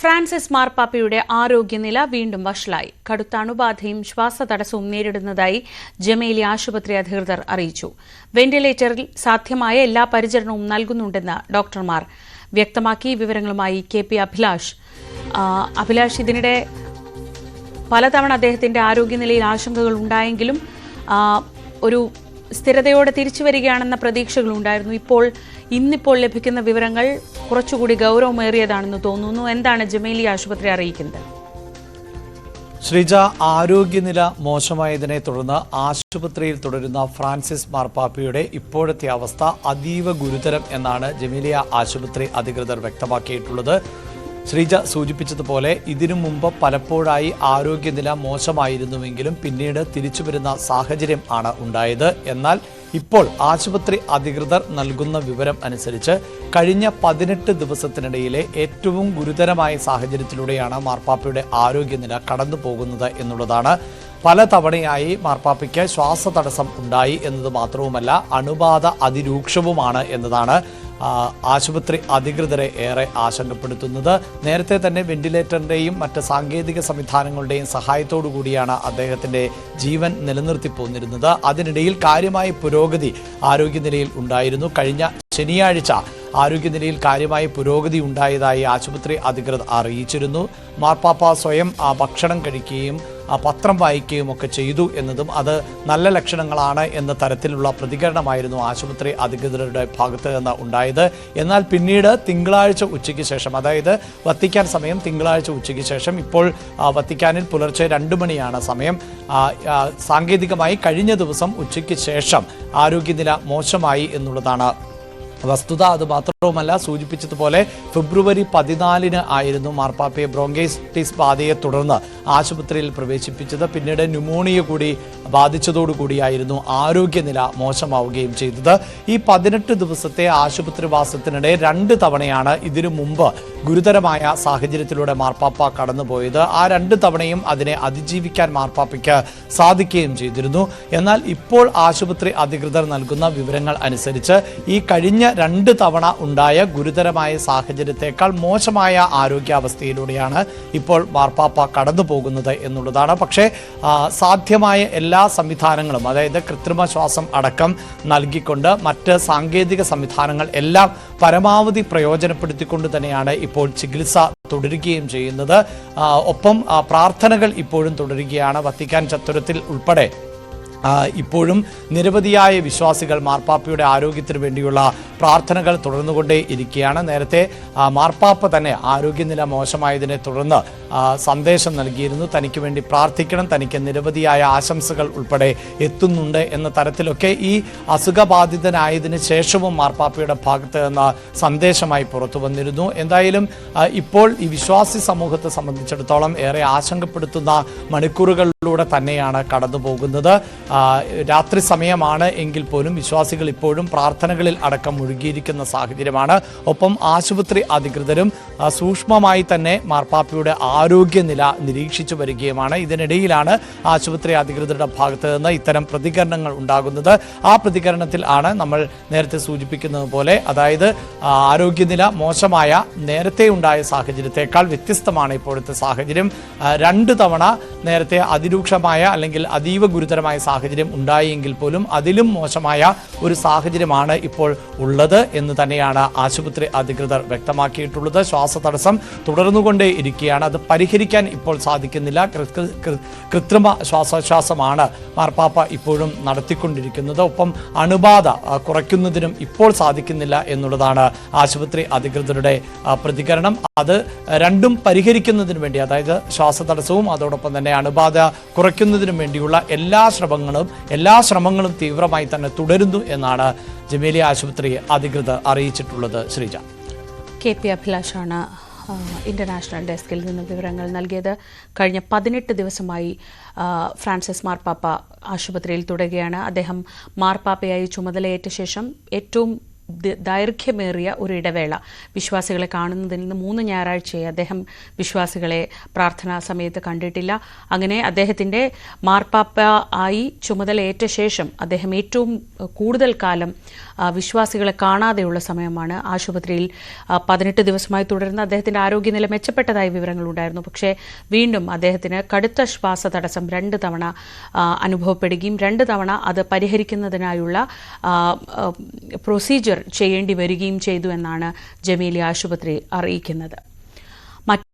Francis മാർപ്പാപ്പയുടെ ആരോഗ്യനില വീണ്ടും വഷളായി. കടുത്ത അണുബാധയും ശ്വാസതടസ്സവും നേരിടുന്നതായി ജമേലി ആശുപത്രി അധികൃതർ അറിയിച്ചു. വെന്റിലേറ്ററിൽ സാധ്യമായ എല്ലാ പരിചരണവും നൽകുന്നുണ്ടെന്ന് ഡോക്ടർമാർ വ്യക്തമാക്കി. വിവരങ്ങളുമായി KP അഭിലാഷ്. ഇതിനിടെ പലതവണ അദ്ദേഹത്തിന്റെ ആരോഗ്യനിലയിൽ ആശങ്കകൾ ഉണ്ടായെങ്കിലും ഒരു സ്ഥിരതയോടെ തിരിച്ചു വരികയാണെന്ന പ്രതീക്ഷകളുണ്ടായിരുന്നു. ഇന്നിപ്പോൾ ലഭിക്കുന്ന വിവരങ്ങൾ കുറച്ചുകൂടി ഗൗരവമേറിയതാണെന്ന് തോന്നുന്നു. എന്താണ് ജമേലി ആശുപത്രി അറിയിക്കുന്നത്? ശ്രീജ, ആരോഗ്യനില മോശമായതിനെ തുടർന്ന് ആശുപത്രിയിൽ തുടരുന്ന ഫ്രാൻസിസ് മാർപ്പാപ്പയുടെ ഇപ്പോഴത്തെ അവസ്ഥ അതീവ ഗുരുതരം എന്നാണ് ജമേലിയ ആശുപത്രി അധികൃതർ വ്യക്തമാക്കിയിട്ടുള്ളത്. ശ്രീജ സൂചിപ്പിച്ചതുപോലെ ഇതിനു മുമ്പ് പലപ്പോഴായി ആരോഗ്യനില മോശമായിരുന്നുവെങ്കിലും പിന്നീട് തിരിച്ചു വരുന്ന സാഹചര്യം ആണ് ഉണ്ടായത്. എന്നാൽ ഇപ്പോൾ ആശുപത്രി അധികൃതർ നൽകുന്ന വിവരം അനുസരിച്ച് കഴിഞ്ഞ 18 ദിവസത്തിനിടയിലെ ഏറ്റവും ഗുരുതരമായ സാഹചര്യത്തിലൂടെയാണ് മാർപ്പാപ്പയുടെ ആരോഗ്യനില കടന്നു പോകുന്നത് എന്നുള്ളതാണ്. പലതവണയായി മാർപ്പാപ്പയ്ക്ക് ശ്വാസതടസ്സം ഉണ്ടായി എന്നത് മാത്രവുമല്ല, അണുബാധ അതിരൂക്ഷവുമാണ് എന്നതാണ് ആശുപത്രി അധികൃതരെ ഏറെ ആശങ്കപ്പെടുത്തുന്നത്. നേരത്തെ തന്നെ വെന്റിലേറ്ററിന്റെയും മറ്റ് സാങ്കേതിക സംവിധാനങ്ങളുടെയും സഹായത്തോടു കൂടിയാണ് അദ്ദേഹത്തിന്റെ ജീവൻ നിലനിർത്തി പോന്നിരുന്നത്. അതിനിടയിൽ കാര്യമായ പുരോഗതി ആരോഗ്യനിലയിൽ ഉണ്ടായിരുന്നു. കഴിഞ്ഞ ശനിയാഴ്ച ആരോഗ്യനിലയിൽ കാര്യമായ പുരോഗതി ഉണ്ടായതായി ആശുപത്രി അധികൃതർ അറിയിച്ചിരുന്നു. മാർപ്പാപ്പ സ്വയം ഭക്ഷണം കഴിക്കുകയും പത്രം വായിക്കുകയും ഒക്കെ ചെയ്തു എന്നതും അത് നല്ല ലക്ഷണങ്ങളാണ് എന്ന തരത്തിലുള്ള പ്രതികരണമായിരുന്നു ആശുപത്രി അധികൃതരുടെ ഭാഗത്ത് നിന്ന് ഉണ്ടായത്. എന്നാൽ പിന്നീട് തിങ്കളാഴ്ച ഉച്ചയ്ക്ക് ശേഷം, അതായത് വത്തിക്കാൻ സമയം തിങ്കളാഴ്ച ഉച്ചയ്ക്ക് ശേഷം, ഇപ്പോൾ വത്തിക്കാനിൽ പുലർച്ചെ 2 മണിയാണ് സമയം, സാങ്കേതികമായി കഴിഞ്ഞ ദിവസം ഉച്ചയ്ക്ക് ശേഷം ആരോഗ്യനില മോശമായി എന്നുള്ളതാണ് വസ്തുത. അത് മാത്രവുമല്ല, സൂചിപ്പിച്ചതുപോലെ ഫെബ്രുവരി 14 ആയിരുന്നു മാർപ്പാപ്പയെ ബ്രോങ്കൈറ്റിസ് ബാധയെ തുടർന്ന് ആശുപത്രിയിൽ പ്രവേശിപ്പിച്ചത്. പിന്നീട് ന്യൂമോണിയ കൂടി ബാധിച്ചതോടുകൂടിയായിരുന്നു ആരോഗ്യനില മോശമാവുകയും ചെയ്തത്. ഈ 18 ദിവസത്തെ ആശുപത്രിവാസത്തിനിടെ 2 തവണയാണ് ഇതിനു മുമ്പ് ഗുരുതരമായ സാഹചര്യത്തിലൂടെ മാർപ്പാപ്പ കടന്നുപോയത്. ആ 2 തവണയും അതിനെ അതിജീവിക്കാൻ മാർപ്പാപ്പയ്ക്ക് സാധിക്കുകയും ചെയ്തിരുന്നു. എന്നാൽ ഇപ്പോൾ ആശുപത്രി അധികൃതർ നൽകുന്ന വിവരങ്ങൾ അനുസരിച്ച് ഈ കഴിഞ്ഞ 2 തവണ ഉണ്ടായ ഗുരുതരമായ സാഹചര്യത്തെക്കാൾ മോശമായ ആരോഗ്യാവസ്ഥയിലൂടെയാണ് ഇപ്പോൾ മാർപ്പാപ്പ കടന്നു പോകുന്നത് എന്നുള്ളതാണ്. പക്ഷേ സാധ്യമായ എല്ലാ സംവിധാനങ്ങളും, അതായത് കൃത്രിമ ശ്വാസം അടക്കം നൽകിക്കൊണ്ട് മറ്റ് സാങ്കേതിക സംവിധാനങ്ങൾ എല്ലാം പരമാവധി പ്രയോജനപ്പെടുത്തിക്കൊണ്ട് തന്നെയാണ് ഇപ്പോൾ ചികിത്സ തുടരുകയും ചെയ്യുന്നത്. ഒപ്പം പ്രാർത്ഥനകൾ ഇപ്പോഴും തുടരുകയാണ്. വത്തിക്കാൻ ചത്വരത്തിൽ ഉൾപ്പെടെ ഇപ്പോഴും നിരവധിയായ വിശ്വാസികൾ മാർപ്പാപ്പയുടെ ആരോഗ്യത്തിന് വേണ്ടിയുള്ള പ്രാർത്ഥനകൾ തുടർന്നുകൊണ്ടേ ഇരിക്കുകയാണ്. നേരത്തെ മാർപ്പാപ്പ തന്നെ ആരോഗ്യനില മോശമായതിനെ തുടർന്ന് സന്ദേശം നൽകിയിരുന്നു. തനിക്ക് വേണ്ടി പ്രാർത്ഥിക്കണം, തനിക്ക് നിരവധിയായ ആശംസകൾ ഉൾപ്പെടെ എത്തുന്നുണ്ട് എന്ന തരത്തിലൊക്കെ ഈ അസുഖബാധിതനായതിനു ശേഷവും മാർപ്പാപ്പയുടെ ഭാഗത്ത് നിന്ന് സന്ദേശമായി പുറത്തു വന്നിരുന്നു. എന്തായാലും ഇപ്പോൾ ഈ വിശ്വാസി സമൂഹത്തെ സംബന്ധിച്ചിടത്തോളം ഏറെ ആശങ്കപ്പെടുത്തുന്ന മണിക്കൂറുകളിലൂടെ തന്നെയാണ് കടന്നു പോകുന്നത്. രാത്രി സമയമാണ് എങ്കിൽ പോലും വിശ്വാസികൾ ഇപ്പോഴും പ്രാർത്ഥനകളിൽ അടക്കം മുഴുകിയിരിക്കുന്ന സാഹചര്യമാണ്. ഒപ്പം ആശുപത്രി അധികൃതരും സൂക്ഷ്മമായി തന്നെ മാർപ്പാപ്പയുടെ ആരോഗ്യനില നിരീക്ഷിച്ചു വരികയുമാണ്. ഇതിനിടയിലാണ് ആശുപത്രി അധികൃതരുടെ ഭാഗത്ത് നിന്ന് ഇത്തരം പ്രതികരണങ്ങൾ ഉണ്ടാകുന്നത്. ആ പ്രതികരണത്തിൽ ആണ് നമ്മൾ നേരത്തെ സൂചിപ്പിക്കുന്നത് പോലെ, അതായത് ആരോഗ്യനില മോശമായ നേരത്തെ ഉണ്ടായ സാഹചര്യത്തെക്കാൾ വ്യത്യസ്തമാണ് ഇപ്പോഴത്തെ സാഹചര്യം. 2 തവണ നേരത്തെ അതിരൂക്ഷമായ അല്ലെങ്കിൽ അതീവ ഗുരുതരമായ സാഹചര്യം ഉണ്ടായെങ്കിൽ പോലും അതിലും മോശമായ ഒരു സാഹചര്യമാണ് ഇപ്പോൾ ഉള്ളത് എന്ന് തന്നെയാണ് ആശുപത്രി അധികൃതർ വ്യക്തമാക്കിയിട്ടുള്ളത്. ശ്വാസതടസ്സം തുടർന്നുകൊണ്ടേ ഇരിക്കുകയാണ്. അത് പരിഹരിക്കാൻ ഇപ്പോൾ സാധിക്കുന്നില്ല. കൃത്രിമ ശ്വാസോച്ഛ്വാസമാണ് മാർപ്പാപ്പ ഇപ്പോഴും നടത്തിക്കൊണ്ടിരിക്കുന്നത്. ഒപ്പം അണുബാധ കുറയ്ക്കുന്നതിനും ഇപ്പോൾ സാധിക്കുന്നില്ല എന്നുള്ളതാണ് ആശുപത്രി അധികൃതരുടെ പ്രതികരണം. അത് രണ്ടും പരിഹരിക്കുന്നതിന് വേണ്ടി, അതായത് ശ്വാസതടസ്സവും അതോടൊപ്പം തന്നെ അണുബാധ കുറയ്ക്കുന്നതിനും വേണ്ടിയുള്ള എല്ലാ ശ്രമങ്ങളും തീവ്രമായി തന്നെ തുടരുന്നു എന്നാണ് ജമേലി ആശുപത്രി അധികൃതർ അറിയിച്ചിട്ടുള്ളത്. ശ്രീജ. KP അഭിലാഷാണ് ഇന്റർനാഷണൽ ഡെസ്കിൽ നിന്ന് വിവരങ്ങൾ നൽകിയത്. കഴിഞ്ഞ 18 ദിവസമായി ഫ്രാൻസിസ് മാർപ്പാപ്പ ആശുപത്രിയിൽ തുടരുകയാണ്. അദ്ദേഹം മാർപ്പാപ്പയായി ചുമതലയേറ്റ ശേഷം ഏറ്റവും ദൈർഘ്യമേറിയ ഒരു ഇടവേള. വിശ്വാസികളെ കാണുന്നതിൽ നിന്ന് 3 ഞായറാഴ്ചയായി അദ്ദേഹം വിശ്വാസികളെ പ്രാർത്ഥനാ സമയത്ത് കണ്ടിട്ടില്ല. അങ്ങനെ അദ്ദേഹത്തിൻ്റെ മാർപ്പാപ്പ ആയി ചുമതലയേറ്റ ശേഷം അദ്ദേഹം ഏറ്റവും കൂടുതൽ കാലം വിശ്വാസികളെ കാണാതെയുള്ള സമയമാണ്. ആശുപത്രിയിൽ 18 ദിവസമായി തുടരുന്ന അദ്ദേഹത്തിൻ്റെ ആരോഗ്യനില മെച്ചപ്പെട്ടതായി വിവരങ്ങളുണ്ടായിരുന്നു. പക്ഷേ വീണ്ടും അദ്ദേഹത്തിന് കടുത്ത ശ്വാസതടസ്സം 2 തവണ അനുഭവപ്പെടുകയും 2 തവണ അത് പരിഹരിക്കുന്നതിനായുള്ള പ്രൊസീജിയർ ചെയ്യേണ്ടി വരികയും ചെയ്തു എന്നാണ് ജമീലിയ ആശുപത്രി അറിയിക്കുന്നത്.